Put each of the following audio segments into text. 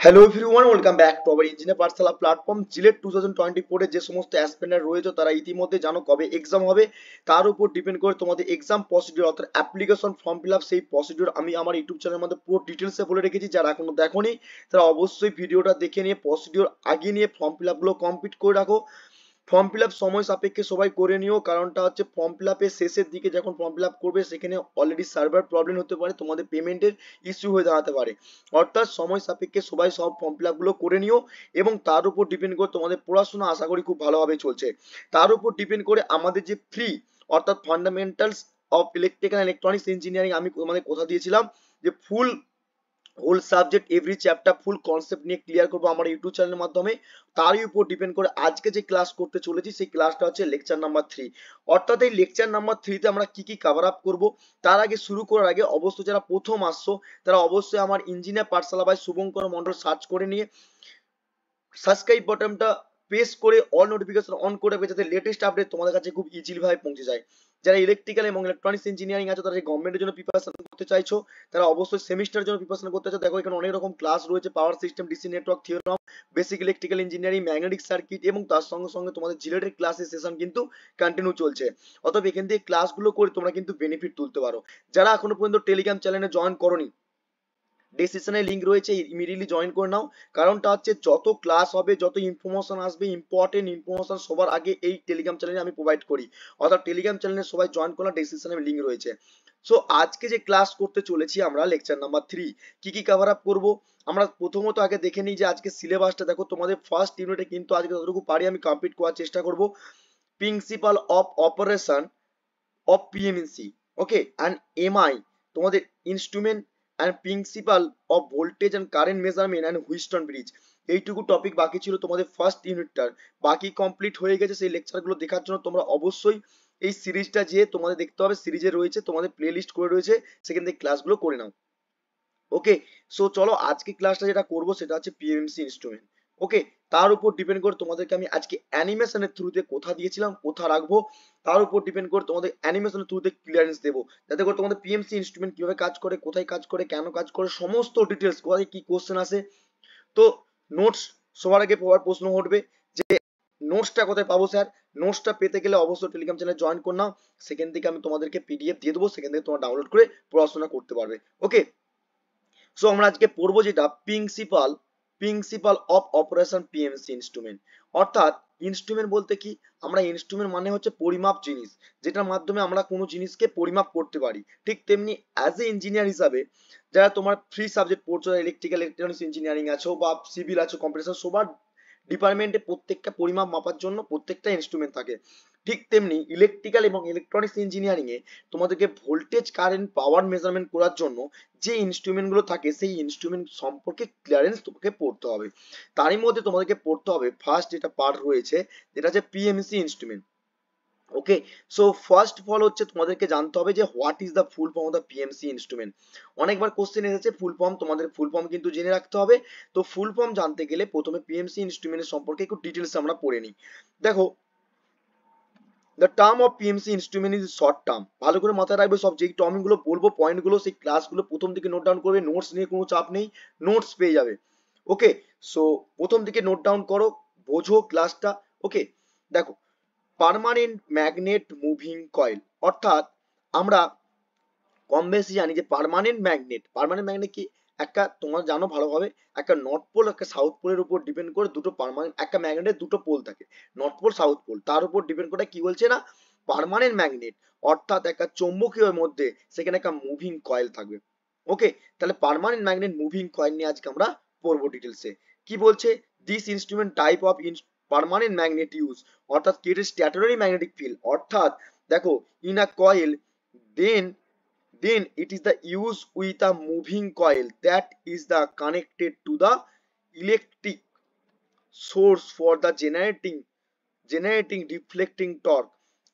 Hello everyone, welcome back to our engineer Pathsala platform. JELET 2024 এ যে সমস্ত aspirant রয়েছে তারা ইতিমধ্যে জানো কবে এক্সাম হবে, তার উপর ডিপেন্ড করে তোমাদের এক্সাম প্রসিডিউর অর্থাৎ অ্যাপ্লিকেশন ফর্ম ফিল আপ, সেই প্রসিডিউর আমি আমার ইউটিউব চ্যানেলের মধ্যে পুরো ডিটেলসে বলে রেখেছি। যারা এখনো দেখোনি তারা অবশ্যই ভিডিওটা দেখে নিয়ে প্রসিডিউর আগিয়ে নিয়ে ফর্ম ফিল আপগুলো কমপ্লিট করে রাখো। ফর্ম ফিল আপ সময় সাপেক্ষে সবাই করে নিও, কারণটা হচ্ছে ফর্ম ফিল আপের শেষের দিকে যখন ফর্ম ফিল আপ করবে সেখানে অলরেডি সার্ভার প্রবলেম হতে পারে, তোমাদের পেমেন্টের ইস্যু হয়ে দাঁড়াতে পারে। অর্থাৎ সময় সাপেক্ষে সবাই সব ফর্ম ফিল আপগুলো করে নিও এবং তার উপর ডিপেন্ড করে তোমাদের পড়াশোনা আশা করি খুব ভালোভাবে চলছে। তার উপর ডিপেন্ড করে আমাদের যে ফ্রি অর্থাৎ fundamentals of electrical and electronics engineering, আমি তোমাদের কথা দিয়েছিলাম যে full whole subject every chapter full concept নিয়ে ক্লিয়ার করবো আমার ইউটিউব চ্যানেলের মাধ্যমে। তারই উপর ডিপেন্ড করে আজকে যে ক্লাস করতে চলেছি সেই ক্লাসটা হচ্ছে লেকচার নাম্বার 3। অর্থাৎ এই লেকচার নাম্বার 3 তে আমরা কি কি কভার আপ করব, তার আগে শুরু করার আগে অবশ্যই যারা প্রথম আসছো তারা অবশ্যই আমার engineer Pathsala by Shubhankar Mondal search করে নিয়ে সাবস্ক্রাইব বাটনটা প্রেস করে অল নোটিফিকেশন অন করে রাখবে, যাতে লেটেস্ট আপডেট তোমাদের কাছে খুব ইজিলি ভাবে পৌঁছে যায়। যারা ইলেকট্রিক্যাল এবং ইলেকট্রনিক্স ইঞ্জিনিয়ারিং আছে, তারা গভর্নমেন্টের জন্য প্রিপারেশন করতে চাইছো, তারা অবশ্যই সেমিস্টারের জন্য প্রিপারেশন করতে চাইছো। দেখো এখানে অনেক রকম ক্লাস রয়েছে, power system, DC network theorem, basic electrical engineering, magnetic circuit এবং তার সঙ্গে সঙ্গে তোমাদের জিলেটের ক্লাসের সেশন কিন্তু কন্টিনিউ চলছে। অতএব এখান থেকে ক্লাসগুলো করে তোমরা কিন্তু বেনিফিট তুলতে পারো। যারা এখনো পর্যন্ত টেলিগ্রাম চ্যানেলে জয়েন করোনি, ডেসক্রিপশনে লিংক রয়েছে, ইমিডিয়েটলি জয়েন করে নাও। কারণটা হচ্ছে যত ক্লাস হবে, যত ইনফরমেশন আসবে, ইম্পর্টেন্ট ইনফরমেশন সবার আগে এই টেলিগ্রাম চ্যানেলে আমি প্রোভাইড করি। অর্থাৎ টেলিগ্রাম চ্যানেলে সবাই জয়েন করলে ডেসক্রিপশনে লিংক রয়েছে। সো আজকে যে ক্লাস করতে চলেছি আমরা লেকচার নাম্বার 3, কি কি কভার আপ করব আমরা প্রথমত আগে দেখে নিই যে আজকে সিলেবাসটা দেখো। তোমাদের ফার্স্ট ইউনিটে কিন্তু আজকে যতটুকু পারি আমি কমপ্লিট করার চেষ্টা করব। Principle of operation of PMC, okay, and MI, তোমাদের instrument and principle of voltage and current measurement and Wheatstone bridge, এইটুকু টপিক বাকি ছিল তোমাদের ফার্স্ট ইউনিটটার। বাকি কমপ্লিট হয়ে গেছে। সেই লেকচারগুলো দেখার জন্য তোমরা অবশ্যই এই সিরিজটা যে তোমাদের দেখতে হবে, সিরিজে রয়েছে, তোমাদের প্লে লিস্ট করে রয়েছে, সেখান থেকে ক্লাসগুলো করে নাও। ওকে, সো চলো আজকে ক্লাসটা যেটা করব সেটা হচ্ছে পিএমসি ইনস্ট্রুমেন্ট। ওকে, তার উপর ডিপেন্ড করে তোমাদেরকে আমি আজকে অ্যানিমেশনের থ্রুতে কোথা দিয়েছিলাম, কোথা রাখবো, তার উপর ডিপেন্ড করে তোমাদের অ্যানিমেশনের থ্রুতে ক্লিয়ারেন্স দেবো, যাতে করে তোমাদের পিএমসি ইনস্ট্রুমেন্ট কিভাবে কাজ করে, কোথায় কাজ করে, কেন কাজ করে, সমস্ত ডিটেলস, কোথায় কি কোশ্চেন আসে। তো নোটস সবার আগে প্রশ্ন উঠবে যে নোটসটা কোথায় পাবো স্যার। নোটসটা পেতে গেলে অবশ্যই টেলিগ্রাম চ্যানেলে জয়েন করে নাও, সেখান থেকে আমি তোমাদেরকে পিডিএফ দিয়ে দেবো, সেখান থেকে তোমরা ডাউনলোড করে পড়াশোনা করতে পারবে। ওকে, সো আমরা আজকে পড়বো যেটা principal of operation PMC instrument. অর্থাৎ ইনস্ট্রুমেন্ট বলতে কি, আমরা ইনস্ট্রুমেন্ট মানে হচ্ছে পরিমাপ জিনিস, যেটার মাধ্যমে আমরা কোনো জিনিসকে পরিমাপ করতে পারি। ঠিক তেমনি অ্যাজ এ ইঞ্জিনিয়ার হিসাবে যারা তোমার ফ্রি সাবজেক্ট পড়ছো, ইলেকট্রিক্যাল ইলেকট্রনিক্স ইঞ্জিনিয়ারিং আছো বা সিভিল আছো, কম্পিউটার, সবার ডিপার্টমেন্টে প্রত্যেকটা পরিমাপ মাপার জন্য প্রত্যেকটা ইনস্ট্রুমেন্ট থাকে। ঠিক তেমনি ইলেকট্রিক্যাল এবং ইলেকট্রনিক্স ইঞ্জিনিয়ারিং এ তোমাদেরকে ভোল্টেজ, কারেন্ট, পাওয়ার মেজারমেন্ট করার জন্য যে ইনস্ট্রুমেন্ট গুলো থাকে সেই ইনস্ট্রুমেন্ট সম্পর্কে ক্লিয়ারেন্স তোমাকে পড়তে হবে। তারই মধ্যে তোমাদেরকে পড়তে হবে ফার্স্ট যেটা পার্ট রয়েছে, যেটা হচ্ছে PMC instrument. Okay, so first of all হচ্ছে তোমাদেরকে জানতে হবে যে what is the full form of the PMC instrument. অনেকবার কোশ্চেন এসেছে ফুল ফর্ম, তোমাদের ফুল ফর্ম কিন্তু জেনে রাখতে হবে। তো ফুল ফর্ম জানতে গেলে প্রথমে পিএমসি ইনস্ট্রুমেন্টের সম্পর্কে একটু ডিটেলস আমরা পড়ে নিই। দেখো, the term of PMC instrument is short term. ভালো করে মাথায় রাখবে, সব যেই টার্মগুলো বলবো পয়েন্টগুলো সেই ক্লাসগুলো প্রথম থেকে নোট ডাউন করবে, নোটস নিয়ে কোনো চাপ নেই, নোটস পেয়ে যাবে। ওকে, সো প্রথম থেকে নোট ডাউন করো, বোঝো ক্লাসটা। ওকে, দেখো, পার্মানেন্ট ম্যাগনেট মুভিং কয়েল, অর্থাৎ আমরা কম বেশি জানি যে পার্মানেন্ট ম্যাগনেট কি, একটা তোমরা জানো ভালোভাবে, একটা নর্থ পোল একটা সাউথ পোলের উপর ডিপেন্ড করে দুটো পার্মানেন্ট, একটা ম্যাগনেটের দুটো পোল থাকে, নর্থ পোল সাউথ পোল, তার উপর ডিপেন্ড করে কি বলছে না পার্মানেন্ট ম্যাগনেট, অর্থাৎ একটা চৌম্বকীয় মধ্যে সেখানে একটা মুভিং কয়েল থাকবে। ওকে, তাহলে পার্মানেন্ট ম্যাগনেট মুভিং কয়েল নিয়ে আজকে আমরা পড়বো ডিটেলসে। কি বলছে, this instrument type of permanent magnet use, অর্থাৎ ক্রিয়েট স্ট্যাটনারি ম্যাগনেটিক ফিল্ড, অর্থাৎ দেখো in a coil then it is the use with a moving coil that is the connected to the electric source for the generating deflecting torque,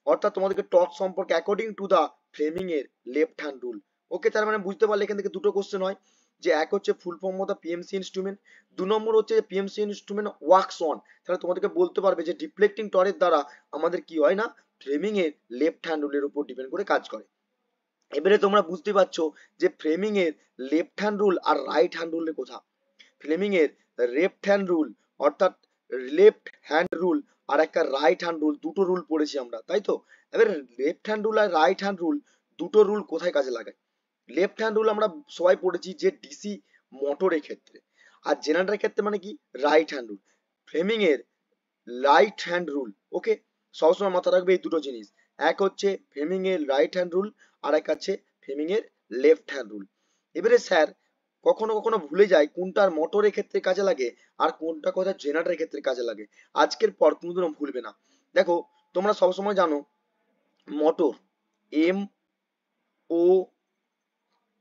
অর্থাৎ তোমাদেরকে torque সম্পর্কে according to the Fleming এর left hand rule. ওকে, তার মানে বুঝতে পারলে এখান থেকে দুটো কোশ্চেন হয়, যে এক হচ্ছে full form of the PMC instrument, দু নম্বর হচ্ছে পিএমসি ইনস্ট্রুমেন্ট ওয়ার্কস অন, তাহলে তোমাদেরকে বলতে পারবে যে ডিফ্লেক্টিং টর্কের দ্বারা আমাদের কি হয় না ফ্লেমিং এর লেফট হ্যান্ড রুলের উপর ডিপেন্ড করে কাজ করে। এবারে তোমরা বুঝতে পারছো যে ফ্রেমিং এর লেফট হ্যান্ড রুল আর রাইট হ্যান্ড রুলের কথা। ফ্লেমিং এর লেফট হ্যান্ড রুল, অর্থাৎ লেফট হ্যান্ড রুল আর একটা রাইট হ্যান্ড রুল, দুটো রুল পড়েছি আমরা, তাই তো? এবার লেফট হ্যান্ড রুল আর রাইট হ্যান্ড রুল, দুটো রুল কোথায় কাজে লাগায়? লেফট হ্যান্ড রুল আমরা সবাই পড়েছি যে ডিসি মোটরের ক্ষেত্রে, আর জেনারেটরের ক্ষেত্রে মানে কি রাইট হ্যান্ড রুল। ফ্লেমিং এর রাইট হ্যান্ড রুল, ওকে, সবসময় মাথা রাখবে এই দুটো জিনিস, এক হচ্ছে ফ্লেমিং এর রাইট হ্যান্ড রুল আর এক আছে ফ্লেমিং এর লেফট হ্যান্ড রুল। এবারে স্যার কখনো কখনো ভুলে যায় কোনটার মোটরের ক্ষেত্রে কাজে লাগে আর কোনটা কোথায় জেনারেটরের ক্ষেত্রে কাজে লাগে। আজকের পর কোনোদিনও ভুলবে না। দেখো তোমরা সবসময় জানো মোটর, এম ও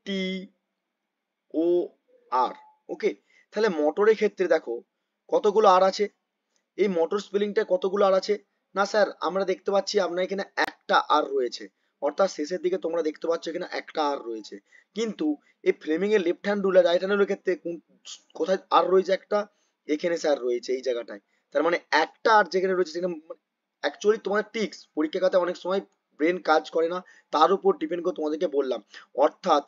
টি ও আর, ওকে, তাহলে মোটরের ক্ষেত্রে দেখো কতগুলো আর আছে, এই মোটর স্পেলিংটা কতগুলো আর আছে? না স্যার আমরা দেখতে পাচ্ছি আপনার এখানে একটা আর রয়েছে, অর্থাৎ শেষের দিকে তোমরা দেখতে পাচ্ছ এখানে একটা আর রয়েছে। কিন্তু এই ফ্লেমিং এর লেফট হ্যান্ড রুল আর রাইট হ্যান্ড রুলের ক্ষেত্রে কোথায় আর রয়েছে? একটা এখানে স্যার রয়েছে এই জায়গাটায়। তার মানে একটা আর যেখানে রয়েছে সেখানে অ্যাকচুয়ালি তোমার টিক্স পরীক্ষা খাতে অনেক সময় ব্রেন কাজ করে না, তার উপর ডিপেন্ড করে তোমাদেরকে বললাম। অর্থাৎ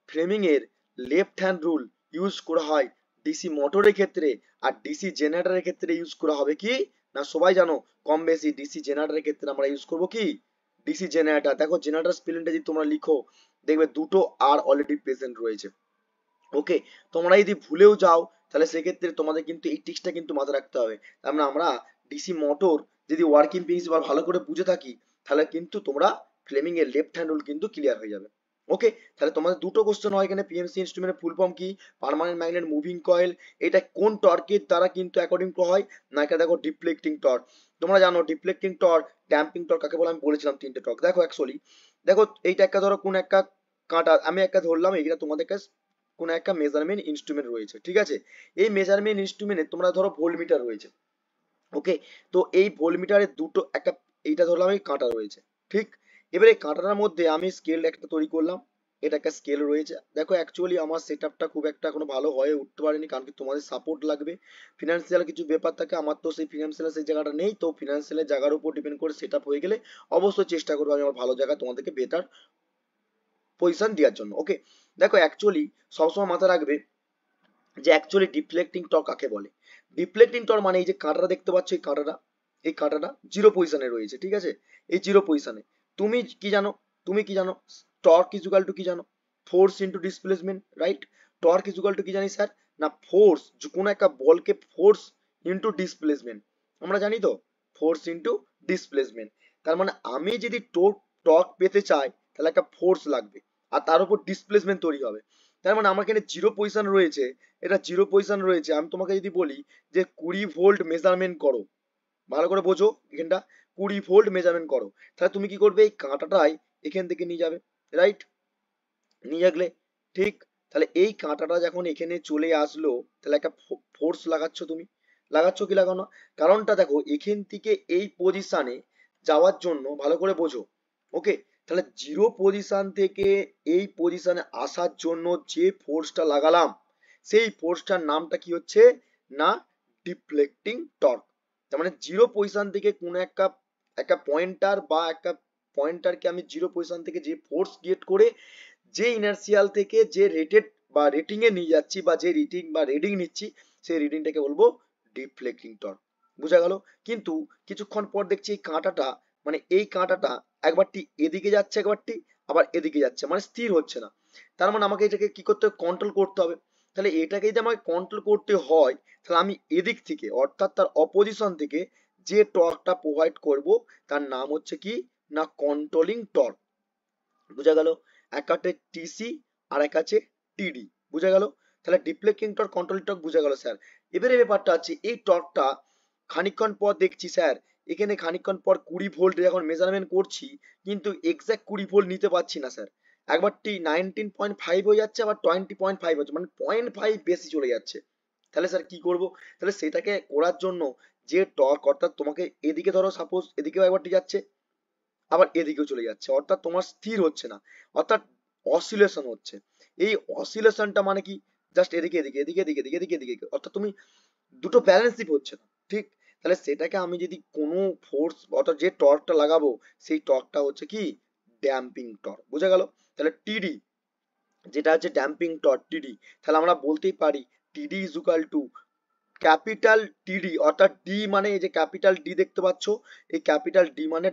ফ্লেমিং এর লেফট হ্যান্ড রুল ইউজ করা হয় ডিসি মোটরের ক্ষেত্রে, আর ডিসি জেনারেটরের ক্ষেত্রে ইউজ করা হবে কি না সবাই জানো কম বেশি, ডিসি জেনারেটরের ক্ষেত্রে আমরা ইউজ করব কি ডিসি জেনারেটর। দেখো জেনারেটর স্পেলিংটা যদি তোমরা লিখো দেখবে দুটো আর অলরেডি প্রেজেন্ট রয়েছে, ওকে। তোমরা যদি ভুলেও যাও তাহলে সেক্ষেত্রে তোমাদের কিন্তু এই টিক্সটা কিন্তু মাথায় রাখতে হবে। তার মানে আমরা ডিসি মোটর যদি ওয়ার্কিং প্রিন্সিপাল ভালো করে বুঝে থাকি তাহলে কিন্তু তোমরা ফ্লেমিং এর লেফট হ্যান্ড রুল কিন্তু ক্লিয়ার হয়ে যাবে, ওকে। তাহলে তোমাদের দুটো কোশ্চেন হয় এখানে, পিএমসি ইনস্ট্রুমেন্টের ফুল ফর্ম কি, পার্মানেন্ট ম্যাগনেট মুভিং কয়েল, এটা কোন টর্কের দ্বারা কিন্তু অ্যাকর্ডিং টু হয় না, এটা দেখো ডিফ্লেক্টিং টর্ক। তোমরা জানো ডিফ্লেক্টিং টর্ক, ড্যাম্পিং টর্ক কাকে বলে, আমি বলেছিলাম তিনটে টর্ক। দেখো অ্যাকচুয়ালি দেখো এইটা একটা ধরো কোন একটা কাঁটা আমি একটা ধরলাম, এইটা তোমাদের কাছে কোন একটা মেজারমেন্ট ইনস্ট্রুমেন্ট রয়েছে, ঠিক আছে। এই মেজারমেন্ট ইনস্ট্রুমেন্টে তোমরা ধরো ভোল্টমিটার রয়েছে, ওকে। তো এই ভোল্টমিটারের দুটো একটা এইটা ধরলাম এই কাঁটা রয়েছে, ঠিক। এবারে কাঁটাটার মধ্যে আমি স্কেল একটা তৈরি করলাম, এটা একটা স্কেল রয়েছে। দেখো অ্যাকচুয়ালি আমার সেটআপটা খুব একটা এখনো ভালো হয়ে উঠতে পারেনি, কারণ কি তোমাদের সাপোর্ট লাগবে, ফিনান্সিয়াল কিছু ব্যাপার থাকে, আমার তো সেই ফিনান্সিয়াল সেই জায়গাটা নেই, তো ফিনান্সিয়ালের জায়গার উপর ডিপেন্ড করে সেটআপ হয়ে গেলে অবশ্যই চেষ্টা করবো আমি আমার ভালো জায়গা তোমাদেরকে বেটার পজিশন দেওয়ার জন্য, ওকে। দেখো অ্যাকচুয়ালি সবসময় মাথায় রাখবে যে অ্যাকচুয়ালি ডিফ্লেক্টিং টর্ক কাকে বলে। ডিফ্লেক্টিং টর্ক মানে এই যে কাঁটাটা দেখতে পাচ্ছ, এই কাঁটাটা জিরো পজিশনে রয়েছে, ঠিক আছে, এই জিরো পজিশনে। তুমি কি জানো, তুমি কি জানো টর্ক ইজ ইকুয়াল টু কি জানো, force into displacement, right. Torque is equal two কি জানি স্যার, না ফোর্স, কোনো একটা বলকে ফোর্স ইনটু ডিসপ্লেসমেন্ট, আমরা জানি তো ফোর্স ইনটু ডিসপ্লেসমেন্ট। তার মানে আমি যদি টর্ক পেতে চাই তাহলে একটা ফোর্স লাগবে আর তার উপর ডিসপ্লেসমেন্ট তৈরি হবে। তার মানে আমার এখানে জিরো পজিশন রয়েছে, এটা জিরো পজিশন রয়েছে, আমি তোমাকে যদি বলি যে 20 ভোল্ট মেজারমেন্ট করো, ভালো করে বোঝো এখানটা, 20 ভোল্ট মেজারমেন্ট করো, তাহলে তুমি কি করবে এই কাঁটাটাই এখান থেকে নিয়ে যাবে, রাইট, নিয়ে গেলে, ঠিক। তাহলে এই কাঁটাটা যখন এখানে চলে আসলো তাহলে একটা ফোর্স লাগাচ্ছ, তুমি লাগাচ্ছ কি লাগাও না, কারণটা দেখো এখান থেকে এই পজিশনে যাওয়ার জন্য ভালো করে বোঝো, ওকে। তাহলে জিরো পজিশন থেকে এই পজিশনে আসার জন্য যে ফোর্সটা লাগালাম সেই ফোর্সটার নামটা কি হচ্ছে না ডিফ্লেক্টিং টর্ক। তার মানে জিরো পজিশন থেকে কোন একটা একটা পয়েন্টার বা একটা পয়েন্টারকে আমি জিরো পজিশন থেকে যে ফোর্স ক্রিয়েট করে যে ইনার্সিয়াল থেকে যে রেটেড বা রেটিং এ নিয়ে যাচ্ছি বা যে রিডিং বা রিডিং নিচ্ছি সেই রিডিংটাকে বলবো ডিফ্লেক্টিং টর্ক, বোঝা গেল। কিন্তু কিছুক্ষণ পর দেখছি এই কাঁটাটা মানে এই কাঁটাটা একবারটি এদিকে যাচ্ছে একবারটি আবার এদিকে যাচ্ছে, মানে স্থির হচ্ছে না। তার মানে আমাকে এটাকে কি করতে হবে, কন্ট্রোল করতে হবে। তাহলে এটাকে যদি আমাকে কন্ট্রোল করতে হয় তাহলে আমি এদিক থেকে অর্থাৎ তার অপোজিশন থেকে যে টর্কটা প্রোভাইড করব তার নাম হচ্ছে কি না কন্ট্রোলিং টর্ক, বুঝা গেল। এক আছে টিসি আর এক আছে টিডি, বুঝা গেল। তাহলে ডিফ্লেক্টিং টর্ক কন্ট্রোল টর্ক বুঝা গেল স্যার। এবারে ব্যাপারটা আছে এই টর্কটা খানিকক্ষণ পর দেখছি স্যার এখানে খানিকক্ষণ পর 20 ভোল্ট যখন মেজারমেন্ট করছি কিন্তু এক্সাক্ট 20 ভোল্ট নিতে পারছি না স্যার, একবারটি 19.5 হয়ে যাচ্ছে আবার 20.5 হচ্ছে, মানে 0.5 বেশি চলে যাচ্ছে। তাহলে স্যার কি করব, তাহলে সেটাকে করার জন্য যে টর্ক অর্থাৎ তোমাকে এদিকে ধরো সাপোজ এদিকেও একবারটি যাচ্ছে আবার এদিকেও চলে যাচ্ছে, অর্থাৎ তোমার স্থির হচ্ছে না, অর্থাৎ অসিলেশন হচ্ছে। এই অসিলেশনটা মানে কি জাস্ট এদিকে এদিকে এদিকে এদিকে এদিকে এদিকে এদিকে, অর্থাৎ তুমি দুটো ব্যালেন্সই হচ্ছে না, ঠিক। তাহলে সেটাকে আমি যদি কোনো ফোর্স অর্থাৎ যে টর্কটা লাগাবো সেই টর্কটা হচ্ছে কি ড্যাম্পিং টর্ক, বোঝা গেল। তাহলে টিডি যেটা হচ্ছে ড্যাম্পিং টর্ক টিডি, তাহলে আমরা বলতেই পারি টিডি ইজ ইকুয়াল টু ক্যাপিটাল টিডি, অর্থাৎ ডি মানে এই যে ক্যাপিটাল ডি দেখতে পাচ্ছ, এই ক্যাপিটাল ডি মানে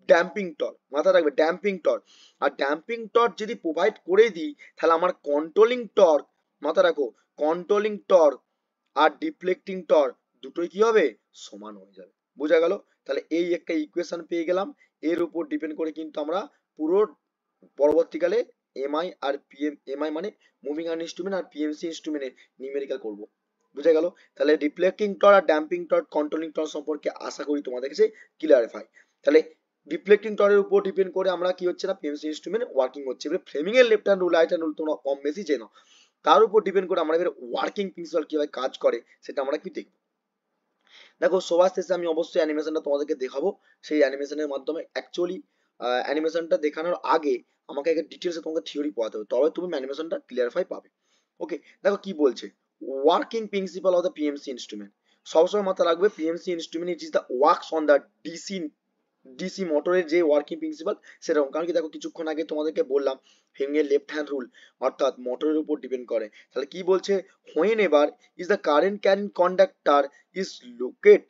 ড্যাম্পিং টর্ক, মাথা রাখবে ড্যাম্পিং টর্ক। আর ড্যাম্পিং টর্ক যদি প্রোভাইড করে দিই তাহলে আমার কন্ট্রোলিং টর্ক, মাথা রাখো, কন্ট্রোলিং টর্ক আর ডিফ্লেক্টিং টর্ক দুটোই কি হবে, সমান হয়ে যাবে। বোঝা গেল? তাহলে এই একটা ইকুয়েশন পেয়ে গেলাম, এর উপর ডিপেন্ড করে কিন্তু আমরা পুরো পরবর্তীকালে এমআই আর পিএম, এমআই মানে moving earn instrument are PMC ইনস্ট্রুমেন্টের numerical করব। বুঝা গেল? তাহলে রিফ্লেক্টিং টর্ক আর ড্যাম্পিং টর্ক, কন্ট্রোলিং টর্ক সম্পর্কে আশা করি তোমাদের কাছে ক্লিয়ারিফাই। তাহলে রিফ্লেক্টিং টর্কের উপর ডিপেন্ড করে আমরা কি হচ্ছে না পিএমসি ইনস্ট্রুমেন্ট ওয়ার্কিং হচ্ছে। এবারে ফ্লেমিং এর left hand rule right hand rule তোমরা কম বেশি চেনো, তার উপর ডিপেন্ড করে আমরা এবার ওয়ার্কিং প্রিন্সিপাল কিভাবে কাজ করে সেটা আমরা কি দেখব। দেখো সবার শেষে আমি অবশ্যই অ্যানিমেশনটা তোমাদেরকে দেখাবো, সেই অ্যানিমেশনের মাধ্যমে অ্যাকচুয়ালি অ্যানিমেশনটা দেখানোর আগে আমাকে একটা ডিটেলসে তোমাকে থিওরি পড়াতে হবে, তবে তুমি অ্যানিমেশনটা ক্লিয়ারিফাই পাবে। ওকে, দেখো কি বলছে, working principal of the PMC instrument. সবসময় মাথা রাখবে PMC instrument it is the works on the DC DC মোটরের যে ওয়ার্কিং প্রিন্সিপাল সেরকম। কারণ কি দেখো কিছুক্ষণ আগে তোমাদেরকে বললাম হেমিংয়ের লেফট হ্যান্ড রুল, অর্থাৎ মোটরের উপর ডিপেন্ড করে। তাহলে কি বলছে, whenever is the current carrying conductor is locate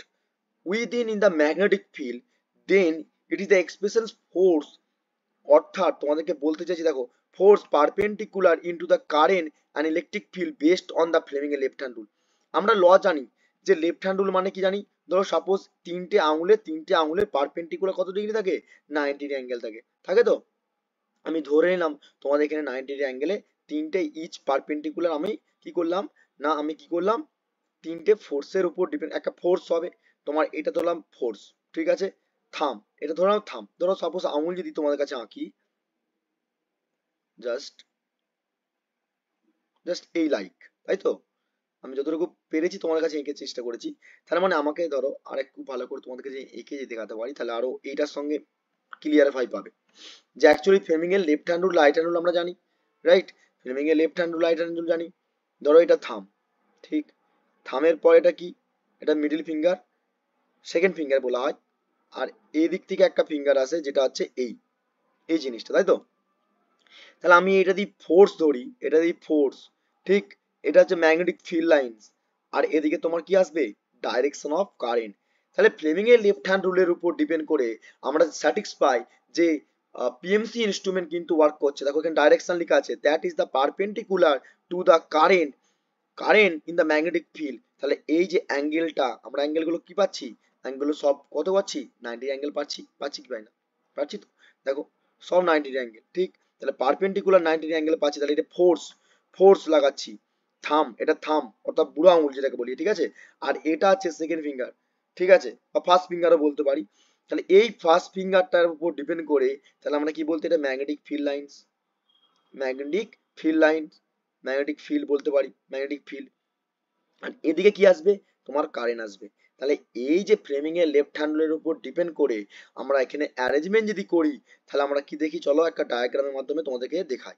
within in the magnetic field, then it is the expression force, অর্থাৎ তোমাদেরকে বলতে চাইছি দেখো force perpendicular into the current and electric field based on the Fleming এর left hand rule. আমরা law জানি যে left hand rule মানে কি জানি, ধরো সাপোজ তিনটে আঙুলের পারপেন্ডিকুলার কত ডিগ্রি থাকে, 90 ডিগ্রি অ্যাঙ্গেল থাকে, থাকে তো। আমি ধরে নিলাম তোমাদের এখানে 90 ডিগ্রি অ্যাঙ্গেলে তিনটে ইচ পারপেন্ডিকুলার, আমি কি করলাম না আমি কি করলাম তিনটে ফোর্সের উপর ডিপেন্ড, একটা ফোর্স হবে তোমার, এটা ধরলাম ফোর্স, ঠিক আছে, থাম, এটা ধরলাম থাম। ধরো সাপোজ আঙুল যদি তোমাদের কাছে আঁকি, জাস্ট জাস্ট এই লাইক, তাই তো, আমি যতটুকু পেরেছি তোমাদের কাছে এঁকে চেষ্টা করেছি। তার মানে আমাকে ধরো আর একটু ভালো করে তোমাদেরকে যে এঁকে যদি দেখাতে পারি তাহলে আরো এইটার সঙ্গে ক্লিয়ারিফাই পাবে যে অ্যাকচুয়ালি ফ্লেমিং এর left hand rule right hand rule আমরা জানি, রাইট, ফ্লেমিং এর left hand rule right hand rule জানি। ধরো এটা থাম, ঠিক, থামের পর এটা কি, এটা মিডল ফিঙ্গার, সেকেন্ড ফিঙ্গার বলা হয়, আর এই দিক থেকে একটা ফিঙ্গার আছে যেটা হচ্ছে এই এই জিনিসটা, তাই তো। তাহলে আমি এটা দিয়ে ফোর্স ধরি, এটা দিয়ে ফোর্স, ঠিক, এটা হচ্ছে ম্যাগনেটিক ফিল্ড লাইন্স, আর এদিকে তোমার কি আসবে, ডাইরেকশন অফ কারেন্ট। তাহলে ফ্লেমিং এর লেফট হ্যান্ড রুলের উপর ডিপেন্ড করে আমরা স্যাটিসফাই যে পিএমসি ইনস্ট্রুমেন্ট কিন্তু ওয়ার্ক করছে। দেখো এখানে ডাইরেকশন লেখা আছে, that is the perpendicular to the current in the magnetic field. তাহলে এই যে অ্যাঙ্গেলটা, আমরা অ্যাঙ্গেলগুলো কি পাচ্ছি, অ্যাঙ্গেলগুলো সব কত পাচ্ছি, 90 অ্যাঙ্গেল পাচ্ছি, পাচ্ছি কি পাই না, পাচ্ছি তো, দেখো সব 90 অ্যাঙ্গেল, ঠিক। তাহলে পারপেন্ডিকুলার 90 অ্যাঙ্গেল পাচ্ছি, তাহলে এটা ফোর্স লাগাচ্ছি, থাম, এটা থাম অর্থাৎ বুড়ো আঙুল যেটাকে বলি, ঠিক আছে, আর এটা হচ্ছে সেকেন্ড ফিঙ্গার, ঠিক আছে, বা ফার্স্ট ফিঙ্গারও বলতে পারি। তাহলে এই ফার্স্ট ফিঙ্গারটার উপর ডিপেন্ড করে তাহলে আমরা কি বলতে, এটা magnetic field lines, magnetic field lines, magnetic field বলতে পারি, ম্যাগনেটিক ফিল্ড। আর এদিকে কি আসবে, তোমার কারেন্ট আসবে। তাহলে এই যে ফ্রেমিং এর লেফট হ্যান্ডের উপর ডিপেন্ড করে আমরা এখানে অ্যারেঞ্জমেন্ট যদি করি তাহলে আমরা কি দেখি, চলো একটা ডায়াগ্রামের মাধ্যমে তোমাদেরকে দেখাই।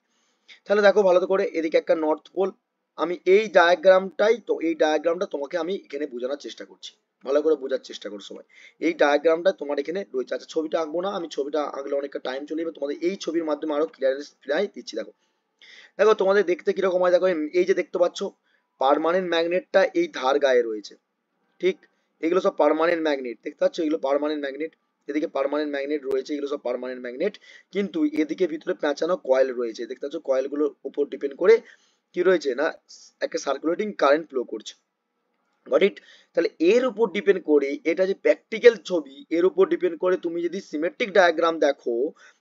তাহলে দেখো ভালো করে, এদিকে একটা নর্থ পোল, আমি এই ডায়াগ্রামটাই তো, এই ডায়াগ্রামটা তোমাকে আমি এখানে বোঝানোর চেষ্টা করছি, ভালো করে বোঝার চেষ্টা করো সবাই। এই ডায়াগ্রামটা তোমার এখানে রয়েছে, আচ্ছা ছবিটা আঁকবো না, আমি ছবিটা আঁকলে অনেকটা টাইম চলে যাবে, তোমাদের এই ছবির মাধ্যমে আরো ক্লিয়ার দিচ্ছি। দেখো দেখো তোমাদের দেখতে কিরকম হয়, দেখো এই যে দেখতে পাচ্ছ পার্মানেন্ট ম্যাগনেটটা এই ধার গায়ে রয়েছে, ঠিক, এগুলো সব পার্মানেন্ট ম্যাগনেট দেখতে পাচ্ছ, এগুলো পার্মানেন্ট ম্যাগনেট, এদিকে পার্মানেন্ট ম্যাগনেট রয়েছে, এগুলো সব পার্মানেন্ট ম্যাগনেট, কিন্তু এদিকে ভিতরে পেঁচানো কয়েল রয়েছে, দেখতে পাচ্ছ কয়েলগুলোর উপর ডিপেন্ড করে কি রয়েছে না একটা সার্কুলেটিং কারেন্ট ফ্লো করছে, গট ইট। তাহলে এর উপর ডিপেন্ড করে, এটা যে প্র্যাকটিক্যাল ছবি, এর উপর ডিপেন্ড করে তুমি যদি সিমেট্রিক ডায়াগ্রাম দেখো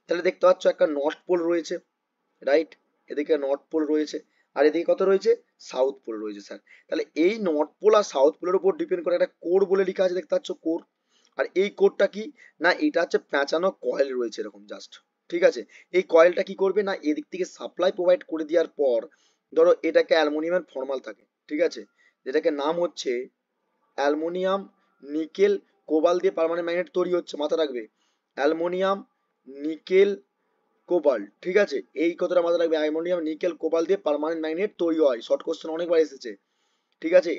তাহলে দেখতে পাচ্ছ একটা নর্থ পোল রয়েছে, রাইট, এদিকে নর্থ পোল রয়েছে, আর এদিকে কত রয়েছে, সাউথ পোল রয়েছে স্যার। তাহলে এই নর্থ পোল আর সাউথ পোলের উপর ডিপেন্ড করে একটা কোর বলে লেখা আছে, দেখতে পাচ্ছ কোর, আর এই কোরটা কি না এটা হচ্ছে পেঁচানো কয়েল রয়েছে এরকম জাস্ট, ঠিক আছে। এই কয়েলটা কি করবে না এদিক থেকে সাপ্লাই প্রোভাইড করে দেওয়ার পর, ধরো এটাকে অ্যালুমিনিয়ামের ফর্মাল থাকে, ঠিক আছে, যেটাকে নাম হচ্ছে অ্যালুমিনিয়াম নিকেল কোবাল দিয়ে পার্মানেন্ট ম্যাগনেট তৈরি হচ্ছে, মাথা রাখবে, অ্যালুমিনিয়াম নিকেল কোবাল্ট, ঠিক আছে, এই কথাটা মাথায় রাখবে, অ্যালুমিনিয়াম নিকেল কোবাল্ট দিয়ে পার্মানেন্ট ম্যাগনেট তৈরি হয়, শর্ট কোশ্চেন অনেকবার এসেছে, ঠিক আছে।